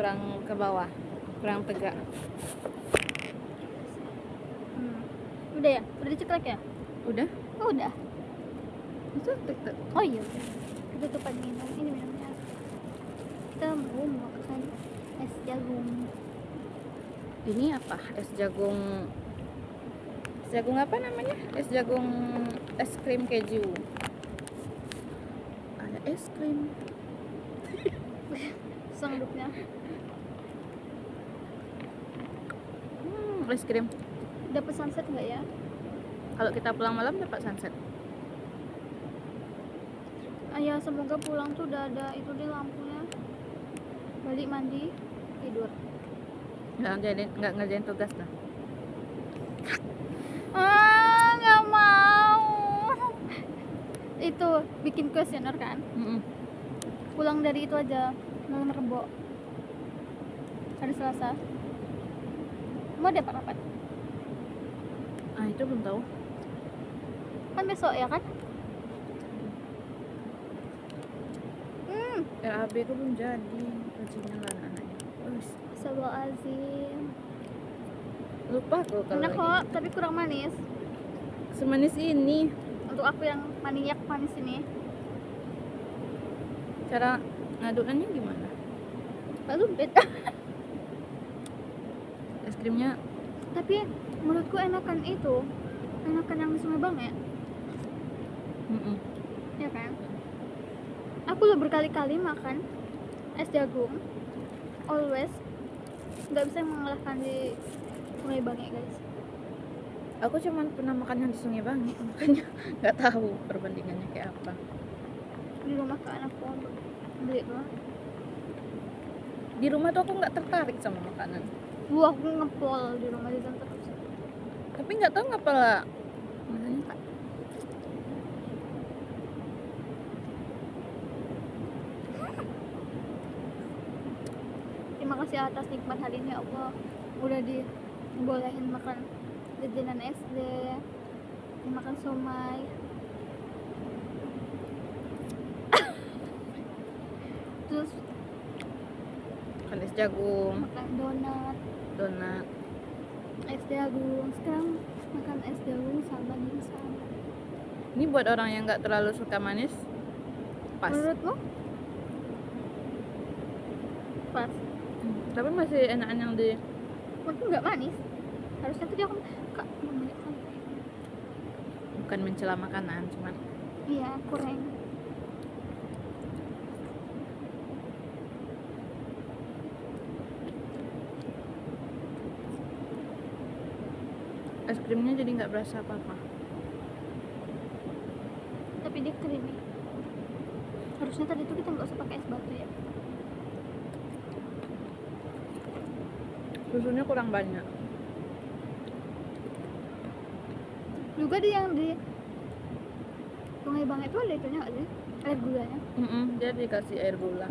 kurang ke bawah, kurang tegak. Udah ya? Udah diceklek ya? Udah? Oh, udah. Itu tek. Oh iya udah. Kita tutupan minum. Ini minumnya. Kita mau makan es jagung. Ini apa? Es jagung. Es jagung apa namanya? Es jagung es krim keju. Ada es krim. Sangduknya. Es krim. Dapat sunset nggak ya? Kalau kita pulang malam dapat sunset. Ya semoga pulang tuh udah ada itu deh lampunya. Balik mandi, tidur. Nggak ngerjain tugas dah. Nggak mau. Itu bikin kuesioner kan? Pulang dari itu aja malam Rebo. Hari Selasa. Mau ada rapat? Itu belum tahu. Kan besok ya kan? RAB itu belum jadi. Rajinnya lah anaknya. Astagfirullahaladzim. Lupa kok kalau Enak ini. kok, tapi kurang manis. Semanis ini. Untuk aku yang maniak manis ini. Cara ngaduknya gimana? Lalu beda. Es krimnya Tapi menurutku enakan itu. Enakan yang di Sungai Bang ya? Ya kan? Aku udah berkali-kali makan es jagung. Always nggak bisa mengalahkan di Sungai Bang ya guys. Aku cuma pernah makan yang di Sungai Bangi, makanya nggak tahu perbandingannya kayak apa. Di rumah ke anakku beli doang. Di rumah tuh aku nggak tertarik sama makanan, Aku ngepol di rumah di terus. tapi nggak tahu ngapa lah. Maksudnya Terima kasih atas nikmat hari ini ya Allah. Udah dibolehin makan jajanan SD, makan somai. Terus makan es jagung, makan donat, es jagung. Sekarang makan es jagung sama dimsum. ini buat orang yang nggak terlalu suka manis, pas. Menurutmu? Pas. Tapi masih enakan yang di. Menurutku nggak manis. Harusnya tadi aku kak banyak kan. Bukan mencela makanan, cuman Iya, kurang. es krimnya jadi nggak berasa apa-apa. Tapi dia creamy. Harusnya tadi tuh kita nggak usah pakai es batu ya. Susunya kurang banyak. Juga di yang di Sungai Bang itu ada itunya nggak sih? Air gulanya. Dia dikasih air gula.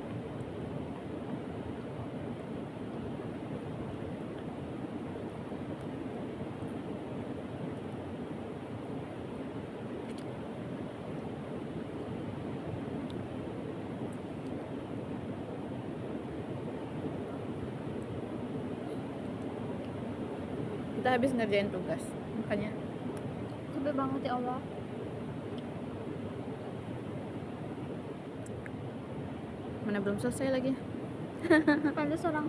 Kita habis ngerjain tugas, makanya Capek banget ya Allah. mana belum selesai lagi. Ada seorang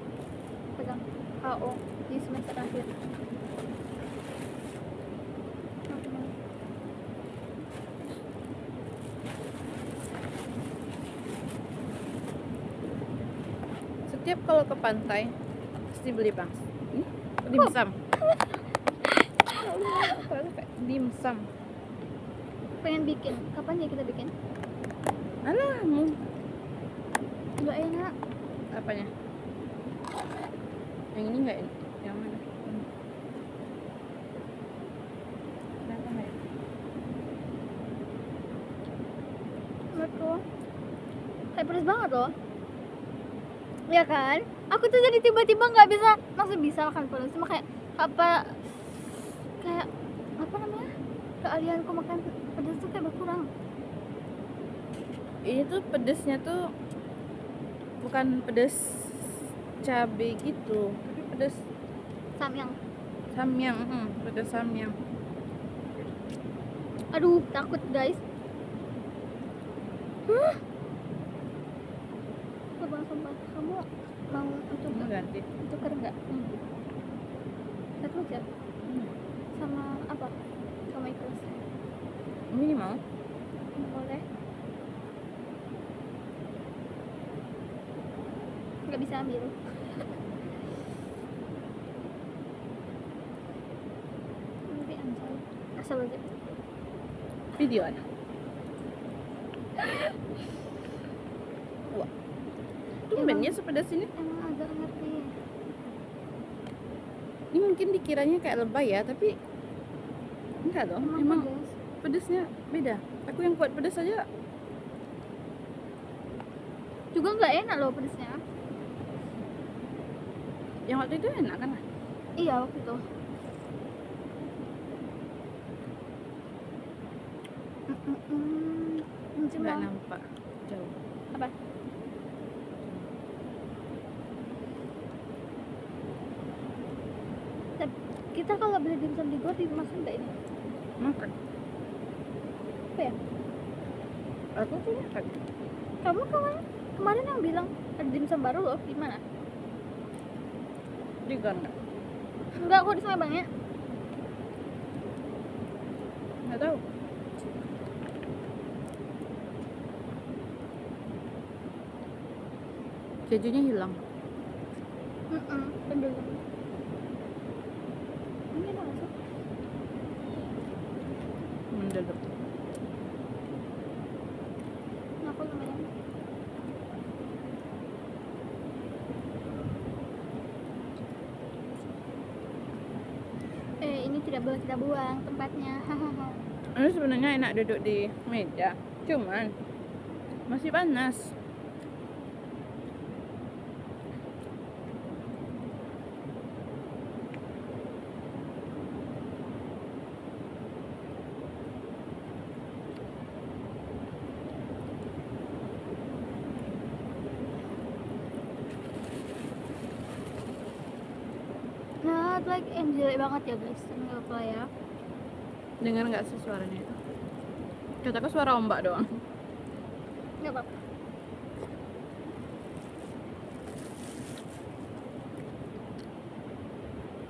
pegang KO di semester akhir. Setiap kalau ke pantai pasti beli dimsum. Dimsum. Pengen bikin. Kapan ya kita bikin? Alah, Nggak enak. apanya? Yang ini nggak enak? Yang mana? Kenapa nggak enak? Menurutku kayak pedes banget loh. Ya kan? Aku tuh jadi tiba-tiba nggak bisa, maksud bisa makan pedes, cuma kayak apa namanya? Keahlianku makan pedes tuh kayak berkurang. Ini tuh pedesnya tuh bukan pedes cabe gitu, tapi pedas Samyang. samyang, pedas samyang. Aduh, takut guys. Sumpah. Kamu mau itu Mau ganti? tukar nggak? Satu aja. Sama apa? Sama ikhlas. Ini mau? Boleh. Nggak bisa ambil. Nanti anjay. Asal aja. Videoan. Wah. Tumbennya sepedas ini. Emang agak ngerti. Ini mungkin dikiranya kayak lebay ya, tapi enggak loh. Emang pedas. pedasnya beda. Aku yang kuat pedas aja. Juga nggak enak loh pedasnya. Yang waktu itu enak kan? Iya waktu itu. Nggak nampak jauh. Apa? Kita kalau beli dimsum di Gor dimakan nggak ini? Makan. Apa ya? Aku tuh makan. Kamu kemarin yang bilang ada dimsum baru loh, di mana? Di Gang nggak? Enggak, kok di sana banyak. Nggak tahu. Kejunya hilang. Bener. Ini enak nggak sih? Mendadak. Aku lumayan. Ini tidak boleh kita buang tempatnya. Hahaha. Ini sebenarnya enak duduk di meja, cuman masih panas. Not like jelek banget ya guys, nggak apa ya. Dengar nggak sih suaranya itu? Kataku suara ombak doang. Nggak apa-apa.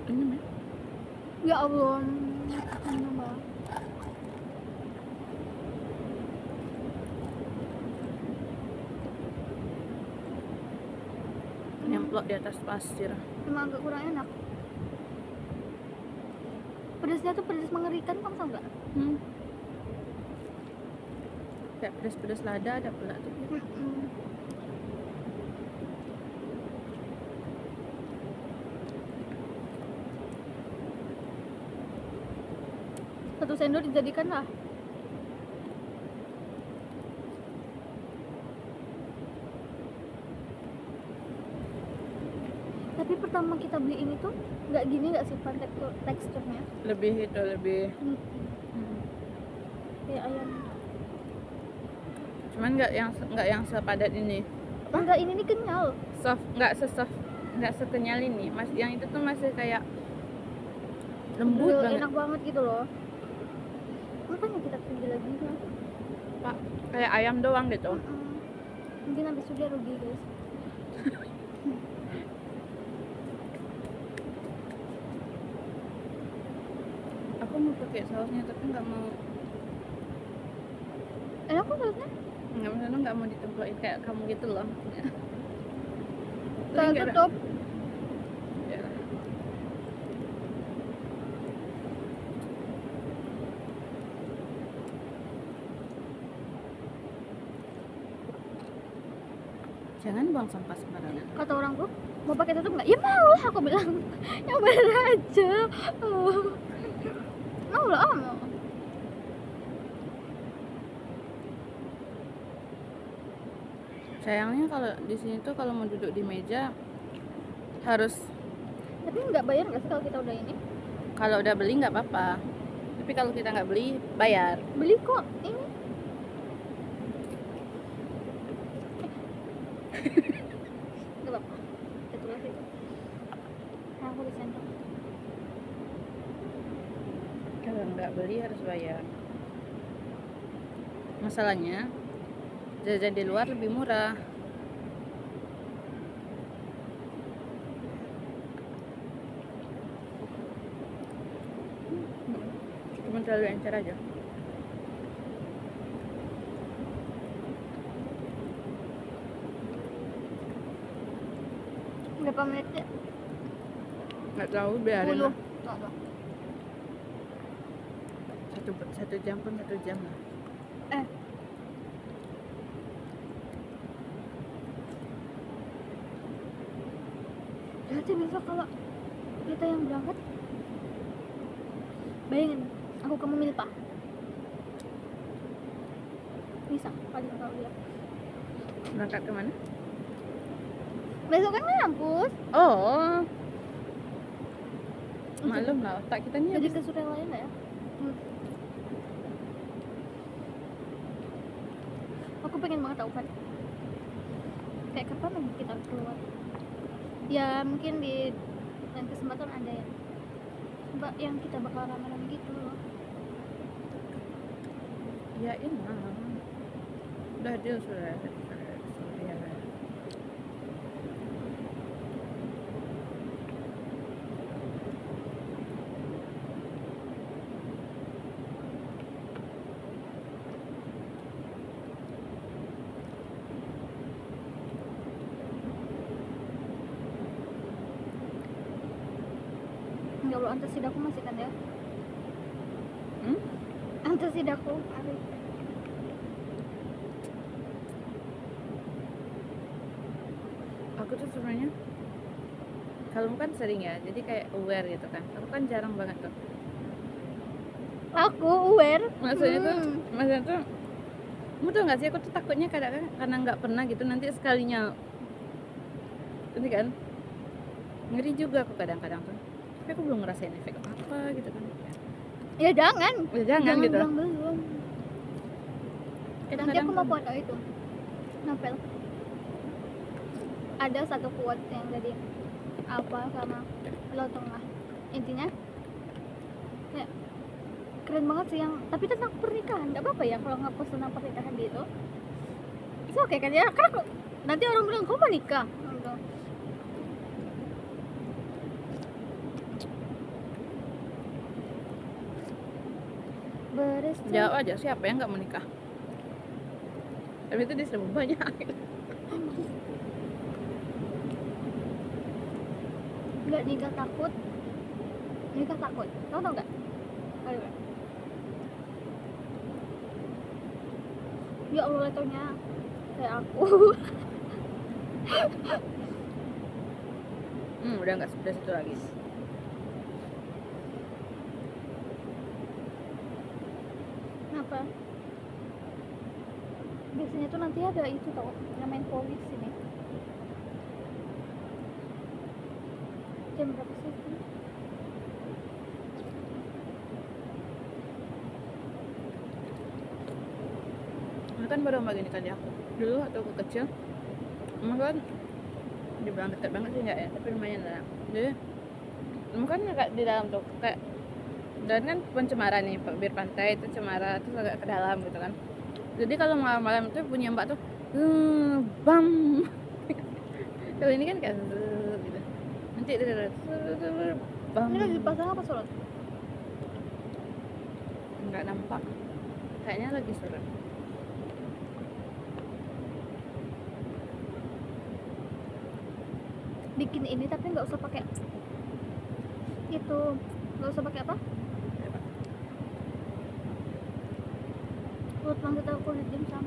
Ini mah. Ya Allah, nambah. Nyemplok di atas pasir. Emang agak kurang enak. Pedasnya tuh pedas mengerikan, kamu tau nggak? Kayak pedas-pedas lada ada pula tuh. Satu sendok dijadikan lah. Tapi pertama kita beli ini tuh nggak gini nggak sih Pan, teksturnya? Lebih itu lebih. Kayak ayam. Cuman nggak yang sepadat ini. Enggak, ini nih kenyal. Soft, nggak sekenyal ini. Mas, yang itu tuh masih kayak lembut Bener, banget. enak banget gitu loh. Makanya kita pergi lagi kan. Pak, kayak ayam doang gitu. Mungkin habis itu dia rugi guys. Aku mau pakai sausnya tapi nggak mau. Enak kok sausnya. Nggak mau ditemplokin kayak kamu gitu loh. Kalau Nggak ada. tutup. Ya. Jangan buang sampah sembarangan. Kata orang tuh mau pakai tutup nggak? Ya mau lah, aku bilang. Yang bener aja. Mau lah, mau. Sayangnya kalau di sini tuh kalau mau duduk di meja harus, Tapi nggak bayar nggak sih kalau kita udah ini? kalau udah beli nggak apa-apa. Tapi kalau kita nggak beli bayar. Beli kok ini. Nggak apa-apa. Kita tulis aja. nggak beli harus bayar. Masalahnya jajan di luar lebih murah. Cuma terlalu encer aja. Berapa menit ya? Nggak tahu, biarin 10. lah. Tuh, tuh. Satu jam pun 1 jam lah. Berarti besok kalau kita yang berangkat, bayangin aku kamu Milpa bisa paling kalau dia Berangkat kemana? besok kan ngampus Oh, maklum lah, otak kita nih jadi habis. ke surau lain lah ya. Aku pengen banget tahu kan kayak kapan lagi kita keluar ya, mungkin di lain kesempatan ada ya mbak yang kita bakal rame-rame gitu loh. Ya ini udah deal sudah. Ya. Ya Allah, antasidaku masih kan ya. Hmm? Antasidaku ada. Aku tuh sebenarnya kalau kan sering ya, jadi kayak aware gitu kan. Aku kan jarang banget tuh. Aku aware. Maksudnya tuh, kamu tau gak sih, aku tuh takutnya kadang-kadang karena nggak pernah gitu, nanti sekalinya, ini kan, ngeri juga aku kadang-kadang tuh. Tapi aku belum ngerasain efek apa gitu kan. Ya jangan. Ya jangan gitu. Bilang belum. Nanti aku mau foto itu novel. Ada satu quote yang jadi apa sama lo tengah intinya ya, keren banget sih yang tapi tentang pernikahan. Nggak apa-apa ya kalau nggak post tentang pernikahan gitu. Itu oke kan ya, karena nanti orang bilang kau mau nikah gitu. Jawab aja, siapa yang nggak mau nikah? Tapi itu disebut banyak. Nggak nikah takut, tau nggak? Aduh. Ya Allah, letternya kayak aku. Udah nggak sepedas itu lagi. Kenapa? Biasanya tuh nanti ada itu tau, yang main polis ini. Jam berapa sih? Ini kan baru mbak gini kan ya. Dulu waktu aku kecil, emang kan dibilang dekat banget sih nggak ya, tapi lumayan lah. Jadi emang kan nggak di dalam tuh kayak, dan kan pencemaran nih, bibir pantai itu cemara terus agak ke dalam gitu kan. Jadi kalau malam-malam itu punya mbak tuh bam. Kalau ini kan kayak gitu. Nanti bam. Ini lagi pasang apa sholat? Nggak nampak. Kayaknya lagi sholat. Bikin ini tapi nggak usah pakai itu, nggak usah pakai apa? Kulit mangga atau kulit dimsum?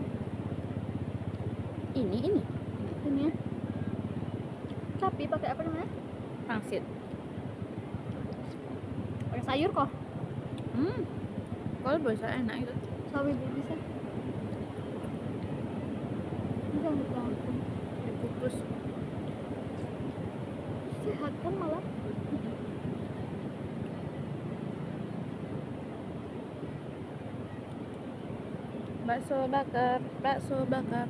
Ini Ini ya. Tapi pakai apa namanya? pangsit. Pakai sayur kok. Kalau bisa enak itu. Sawi bisa. Bisa nggak? Dikukus. Sehat kan malah. Bakso bakar.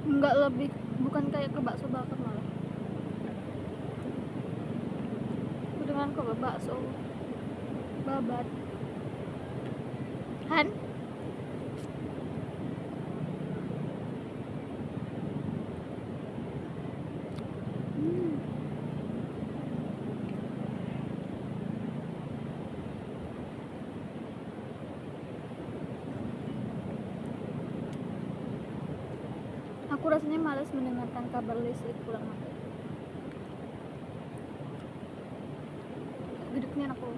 Enggak, lebih bukan kayak ke bakso bakar malah. Aku dengar kok bakso babat. kan? Hmm. Aku rasanya malas mendengarkan kabar listrik pulang mati. Gedeknya aku.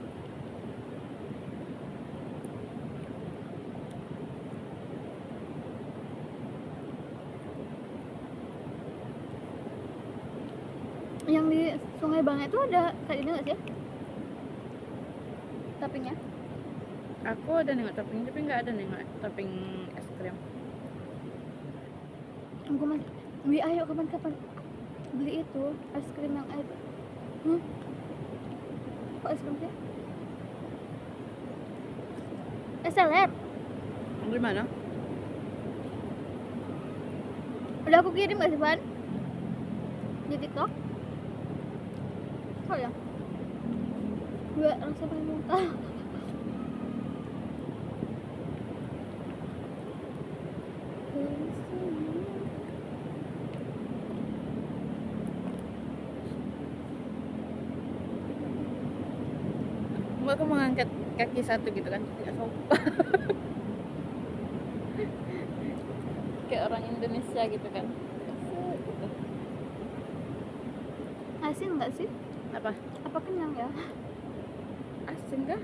Yang di Sungai Bangka itu ada kayak ini nggak sih? Tapinya? Aku ada nengok topping tapi nggak ada nengok topping es krim. Aku masih. Ayo kapan-kapan beli itu es krim yang air. Kok es krim sih? SLR. Di mana? Udah aku kirim gak sih, Van? Di TikTok? Oh ya? Gue rasa pengen muntah. Aku mengangkat kaki satu gitu kan, nggak sopan. Kayak orang Indonesia gitu kan. Gitu. Asin nggak sih? Apa? Apa kenyang ya? Asin kah?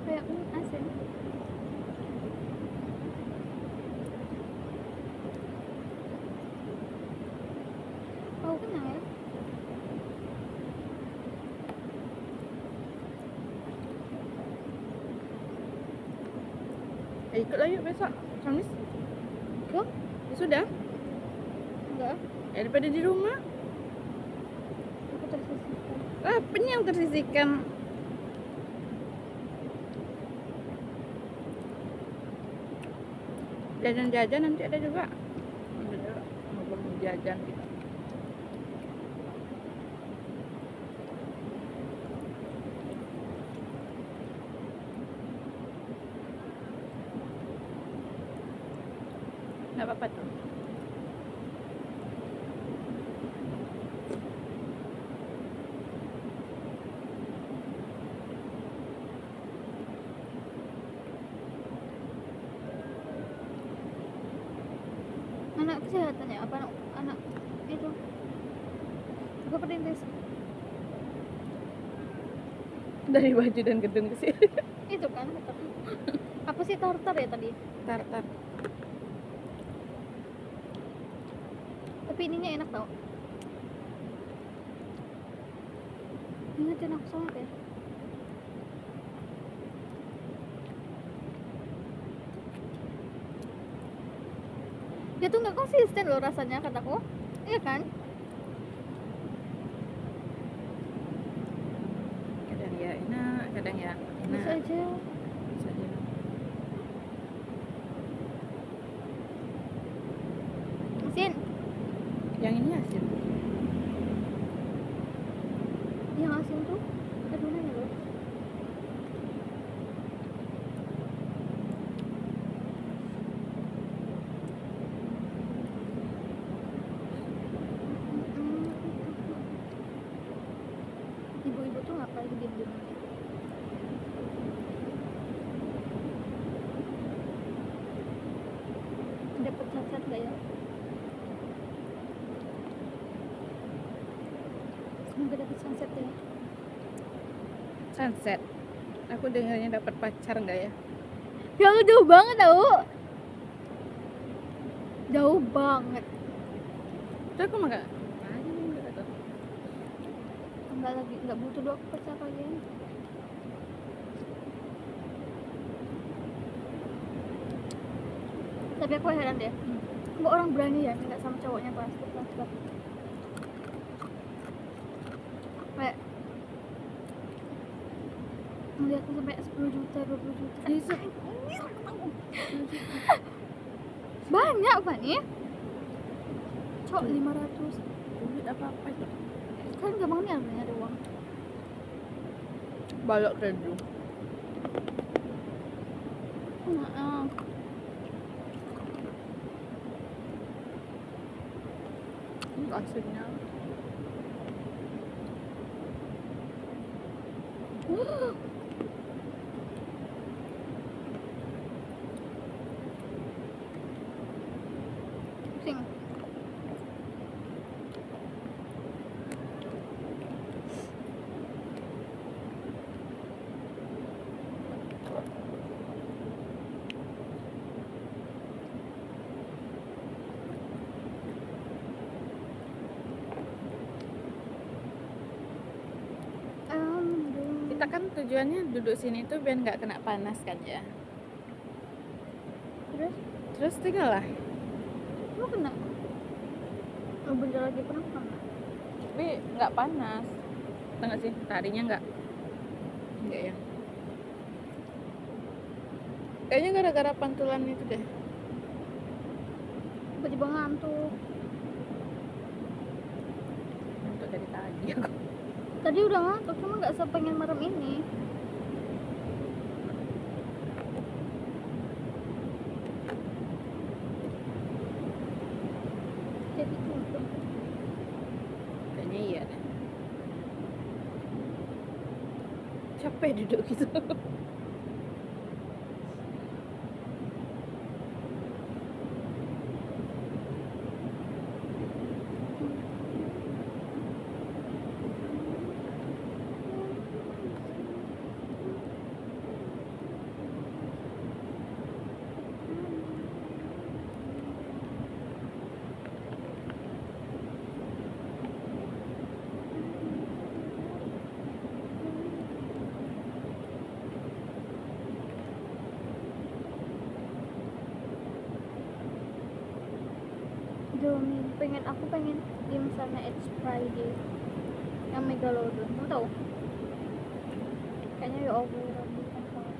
Kayak asin. Oh kenyang ya? Ikutlah yuk besok Kamis. Kok? Ya sudah. Enggak. Daripada di rumah. Aku tersisihkan. Apanya yang tersisihkan? Jajan-jajan nanti ada juga. Mau jajan gitu. Nggak apa-apa tuh. Anak kesehatannya apa anak itu? Gue perintis. Dari baju dan gedung ke sini. Itu kan apa sih tartar ya tadi? Tartar. Tapi ininya enak tau. Ingetin aku sholat ya. Dia tuh nggak konsisten loh rasanya kataku. Iya kan? Kadang ya enak, kadang ya Bisa enak. aja. Bisa aja. Asin. Yang ini asin. Yang asin tuh adonannya loh. Ibu-ibu tuh ngapain diem-diem aja? Dapat cat-cat gak ya? Semoga dapat sunset ya. Sunset. Aku dengarnya dapat pacar nggak ya? Jauh banget tau. Jauh banget. Itu aku mah nggak tahu. Enggak butuh doa aku pacar kalian. Tapi aku heran deh. Kok orang berani ya minta sama cowoknya plastik. Kayak melihatnya sampai 10 juta, 20 juta. Bisa. Banyak Fani. Cok 500. Duit apa itu? Kan gampang nih ada uang. Balok redu. Nah, Kasurnya. Sing. Kita kan tujuannya duduk sini tuh biar nggak kena panas kan ya. Terus tinggal lah. Lu kena. Lu bentar lagi pernah kena. Tapi nggak panas. Tengah sih, tarinya nggak ya. Kayaknya gara-gara pantulan itu deh. Tiba-tiba ngantuk. Untuk dari tadi aku. Tadi udah ngantuk, cuma nggak sepengen merem ini. Jadi tutup. Kayaknya iya deh. Capek duduk gitu. Aku pengen dimsumnya It's Friday yang Megalodon, kamu tahu? Kayaknya ya Allah Rabbi kan salah.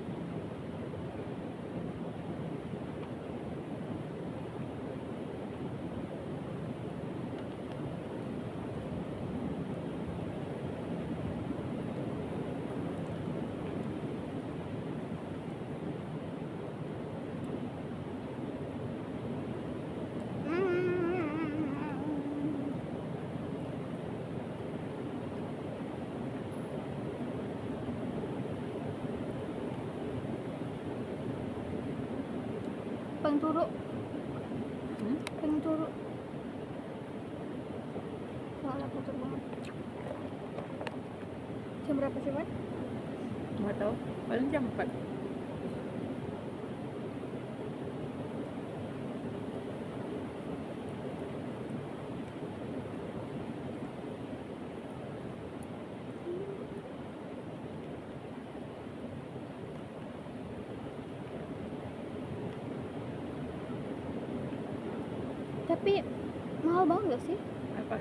Pengen turu, pengen turu. Soalnya kotor banget. Jam berapa sih, Wan? Nggak tahu, paling jam 4. Tapi mahal banget gak sih Apa?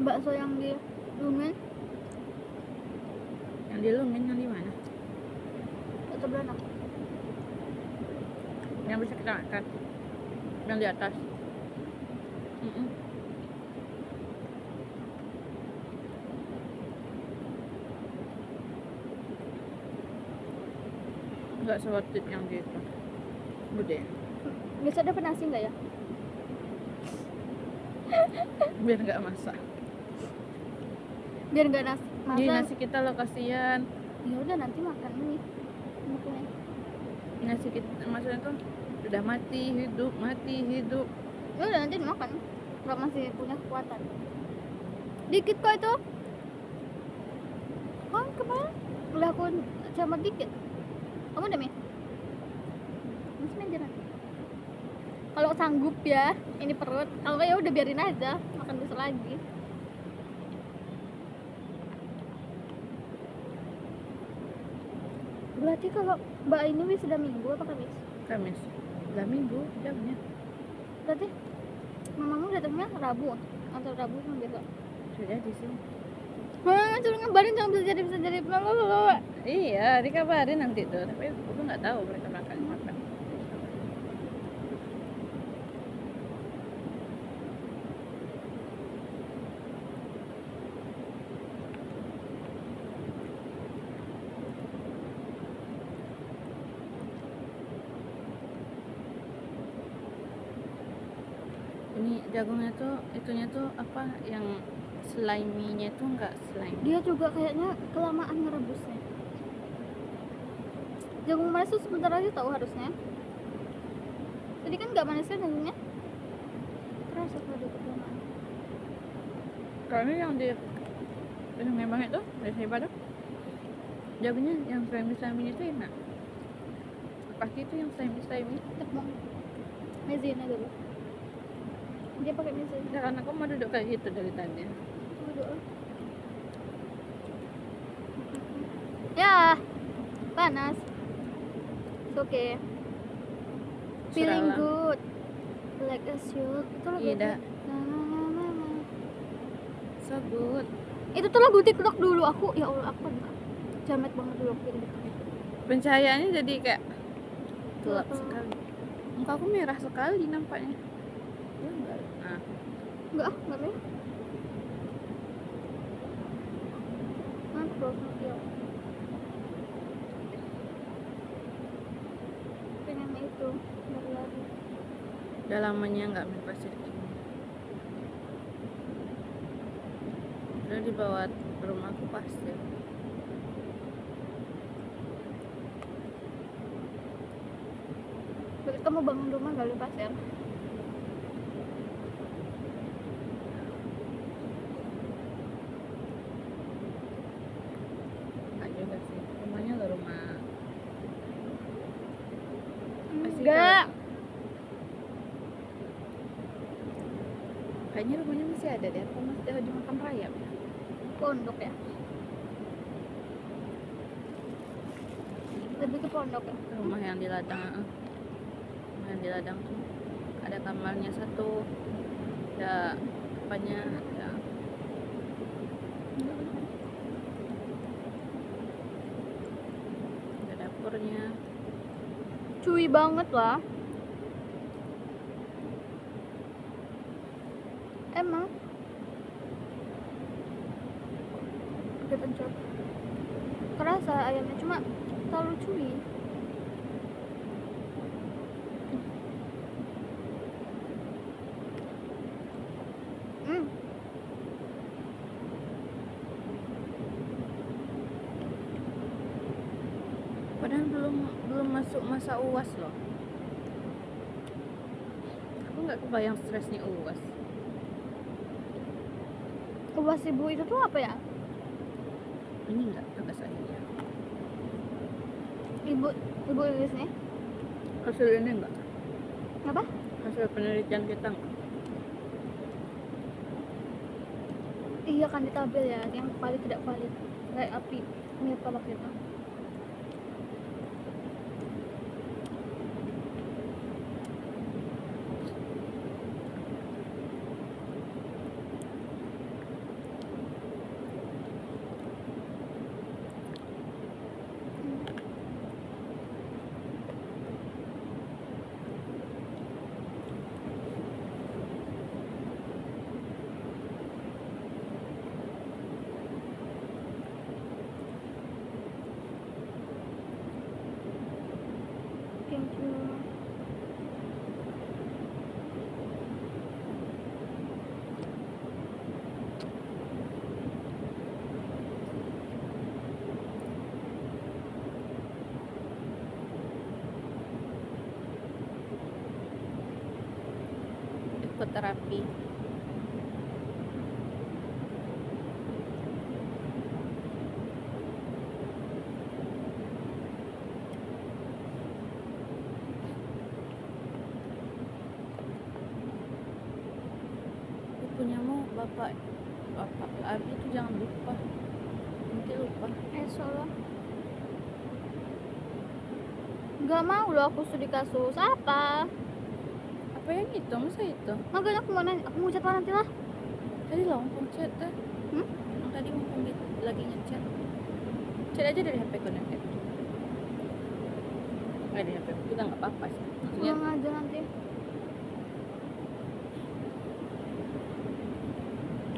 bakso yang di Lumen Yang di Lumin yang di mana? atau Beranak? Yang bisa kita makan. Yang di atas. Nggak se-worth it yang di itu. Bude. Bisa dapat nasi nggak ya? Biar nggak masak. Biar nggak nasi Jadi makan. nasi kita lo kasihan. Ya udah nanti makan ini. Makannya. Nasi kita maksudnya tuh udah mati hidup. Ya udah nanti makan. Kalau masih punya kekuatan. Dikit kok itu. Oh kemarin udah aku sama dikit. Kamu udah Mi? Masih aja nanti. Kalau sanggup ya, ini perut. Kalau nggak ya udah biarin aja, makan besok lagi. Berarti kalau Mbak ini wis sudah minggu apa Kamis? Kamis. Udah minggu jamnya. Berarti mamamu datangnya Rabu atau Rabu sama besok? Sudah di sini. Hah, suruh ngabarin jangan bisa jadi blablabla. Iya, dikabarin nanti tuh. Tapi aku nggak tahu mereka makan. Ini Mie jagungnya tuh itunya tuh apa yang slimy-nya tuh enggak slimy. Dia juga kayaknya kelamaan ngerebusnya. Jagung manis tuh sebentar aja tahu harusnya. Tadi kan nggak manis kan jagungnya? Terasa kalau dia kelamaan. Karena yang di memang itu dari tuh jagungnya yang slimy itu enak. Pasti itu yang slimy. Enak banget. Mezina dulu. Dia pakai mezina. Ya karena aku mau duduk kayak gitu dari tadi. Duduk lah. Ya, panas. It's okay. Feeling Seralang. good. Like a shoot. Itu lagu Iya, apa? Na, na, na, na, na. So good. Itu tuh lagu TikTok dulu aku. Ya Allah, aku enggak. Jamet banget dulu aku ini. Pencahayaannya jadi kayak gelap Gelap. sekali. Muka aku merah sekali nampaknya. Ya enggak. Nah, Enggak merah. Mantap, ya. Pengen itu berlari. udah lamanya nggak main pasir gini. Udah dibawa ke rumahku pasir. Berarti kamu bangun rumah gak lupa pasir. Nggak juga sih. Rumahnya ke rumah. Pasti Enggak. Kayaknya rumahnya masih ada deh. Apa masih ada di makam rayap ya? Pondok ya. Lebih ke pondok ya. Rumah yang di ladang. Rumah yang di ladang tuh ada kamarnya satu. Ada apanya? Ada dapurnya. Cuy banget lah. Emang udah pencet. Kerasa ayamnya cuma terlalu cuy. Padahal belum masuk masa UAS loh. Aku nggak kebayang stresnya UAS. UAS ibu itu tuh apa ya? Ini nggak tugas akhirnya. Ibu Inggrisnya? Hasil ini enggak. Apa? Hasil penelitian kita enggak. Iya kan di tabel ya, yang valid tidak valid. Kayak api mirip tolak gitu. Thank you. Ikut terapi. Punyamu bapak Abi itu jangan lupa, nanti lupa. Soalnya nggak mau loh aku studi kasus apa? Apa yang itu? Masa itu? Makanya aku mau nanya, aku mau jadwal nanti lah. Tadi langsung chat dah. Yang tadi mumpung lagi ngechat. Chat aja dari HP connected. Di HP juga nggak apa-apa sih. Maksudnya Pulang aja nanti.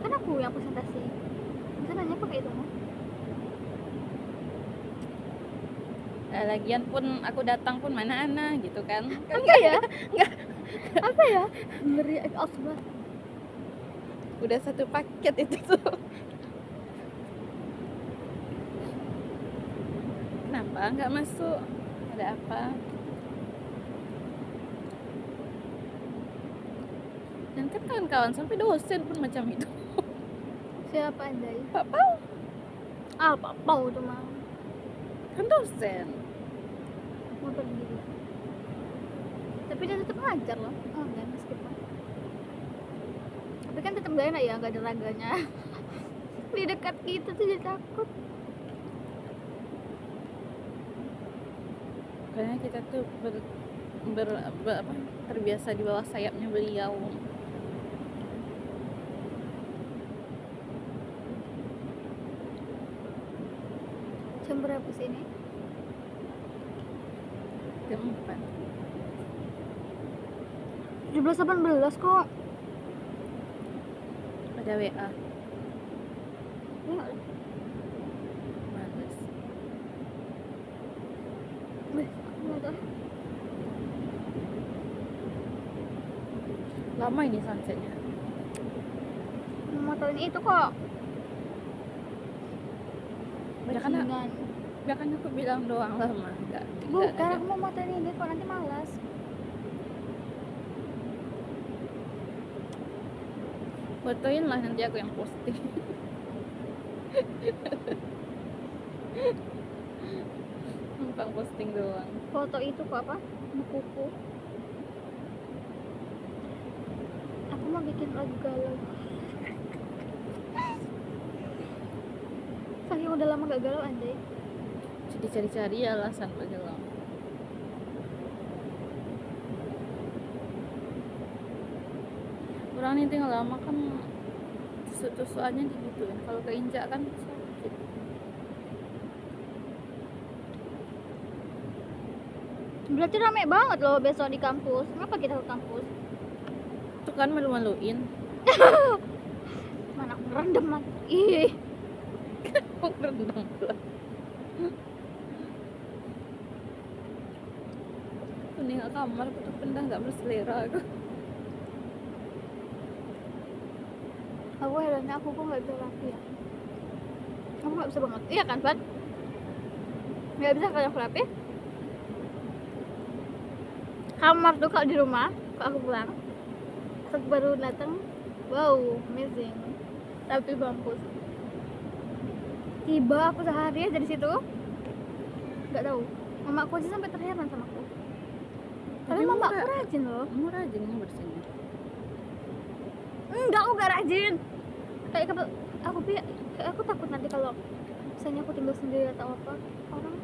Kan aku yang presentasi. Bisa nanya pakai itu mau? lagian pun aku datang pun mana ana gitu kan. Enggak ya? Apa ya? Ngeri asbah. Udah satu paket itu tuh. Kenapa nggak masuk? Ada apa? Dan kan kawan-kawan sampai dosen pun macam itu. Siapa andai? Pak Pau Ah, Pak Pau tuh mah. kan dosen. Mau pergi. Tapi dia tetap ngajar loh. Oh, enggak meskipun. Tapi kan tetap gak enak ya, gak ada raganya. Di dekat gitu tuh jadi takut. Karena kita tuh apa, terbiasa di bawah sayapnya beliau. Jam berapa sih ini? Jam 4. 17.18 kok. Ada WA. Ini nggak- Males. Wih, aku nggak tahu. Lama ini sunsetnya. Mau tahu ini itu kok. Bajingan. Ya kan aku bilang doang lama. Enggak. Bukan, aku mau motoin ini kok, nanti malas. Fotoin lah, nanti aku yang posting. Numpang posting doang. Foto itu kok apa? Bukuku. Aku mau bikin lagu galau. Saking udah lama gak galau anjay. Jadi cari-cari alasan buat galau. Orang ini tinggal lama kan tusuk-tusukannya digituin. Kalau keinjak kan sakit. Berarti rame banget loh besok di kampus. Kenapa kita ke kampus? Itu kan malu-maluin. Mana aku rendem man. Ih, Kok rendang pula. Kuning kamar aku tuh pindah nggak berselera aku. aku herannya aku kok nggak bisa rapi ya. Aku nggak bisa banget. Iya kan, Pat? Nggak bisa kalau aku rapi. Kamar tuh kalau di rumah, kalau aku pulang, pas baru datang, wow, amazing. Tapi bagus. Tiba aku sehari aja di situ, nggak tahu. Mama aku aja sampai terheran sama aku. Tapi mama aku rajin loh. Kamu rajin nih bersihnya. Enggak, aku gak rajin. Kayak kayak aku takut nanti kalau misalnya aku tinggal sendiri atau apa, orang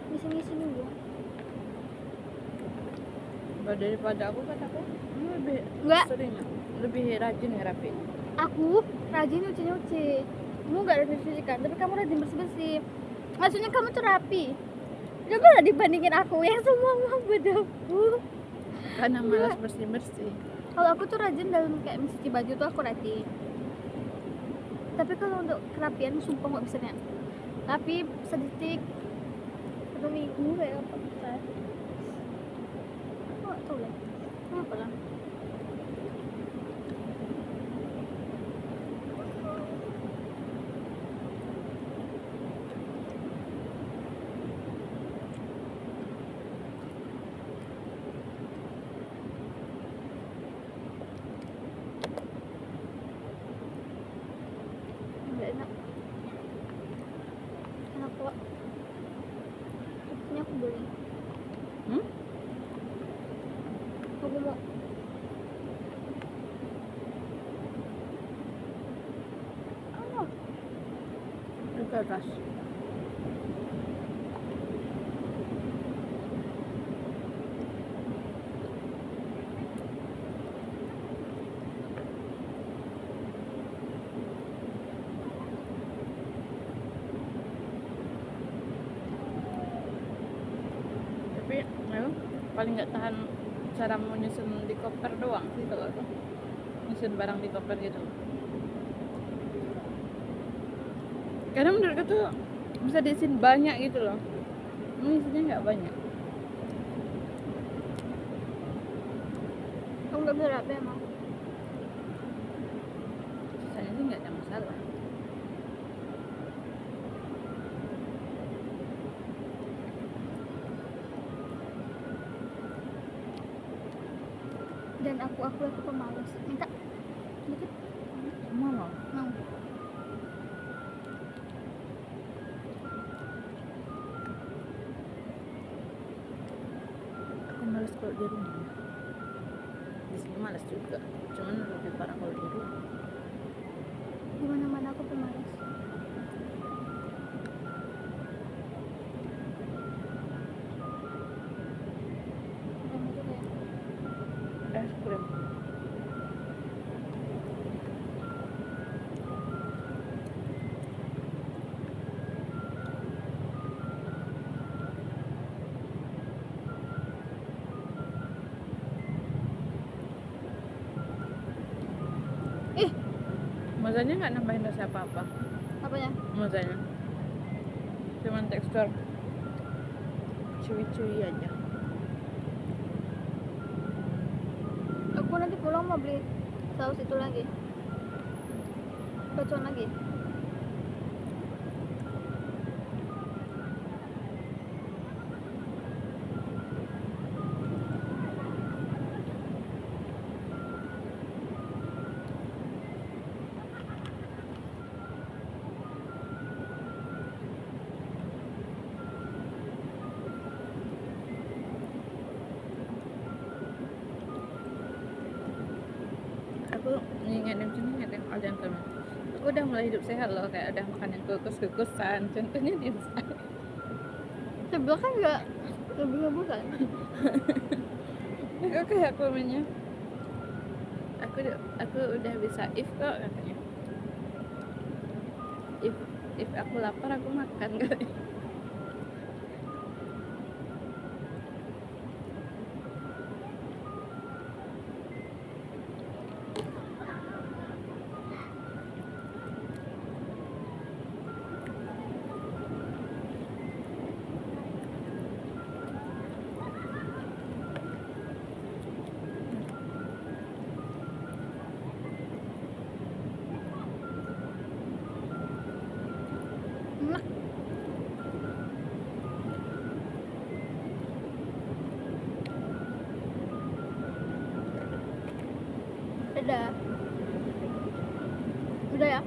ngisi-ngisi dulu. Daripada aku kan aku lebih Enggak, sering, lebih rajin ngerapiin. aku rajin nyuci-nyuci. Kamu gak rajin nyuci kan, tapi kamu rajin bersih-bersih. Maksudnya kamu tuh rapi. Coba lah dibandingin aku yang semua mau berdebu. Karena malas bersih-bersih. Kalau aku tuh rajin dalam kayak mencuci baju tuh aku rajin. Tapi kalau untuk kerapian sumpah gak bisa nih. Tapi sedetik 1 minggu kayak apa bisa. Aku gak tau lah. Kenapa lah? Nggak enak. Enak kok. Ini aku beli. Aku mau. Oh, Di atas. Tapi ayo, paling nggak tahan cara mau nyusun di koper doang sih kalau aku nyusun barang di koper gitu. Karena menurutku tuh bisa diisiin banyak gitu loh. Ini isinya nggak banyak. Kamu nggak bisa rapi emang. Sisanya sih nggak ada masalah. Dan aku pemalas. Minta dikit. Semua mau. Mau. Aku malas kalau di rumah. Di sini malas juga. Cuman lebih parah kalau di rumah. Di mana-mana aku pemalas. Kamu juga ya? Es krim. Ih, Mazanya nggak nambahin rasa apa-apa. apanya? Mazanya cuman tekstur cuy-cuy aja. Aku nanti pulang mau beli saus itu lagi. Bacon lagi. Aku ngingetin ada yang temen. Aku udah mulai hidup sehat loh, kayak udah makan yang kukus-kukusan. Contohnya di Sebelah kan nggak lebih kan? aku kayak komennya. Aku udah bisa if kok katanya. If aku lapar aku makan katanya. Enak. Udah. Udah ya?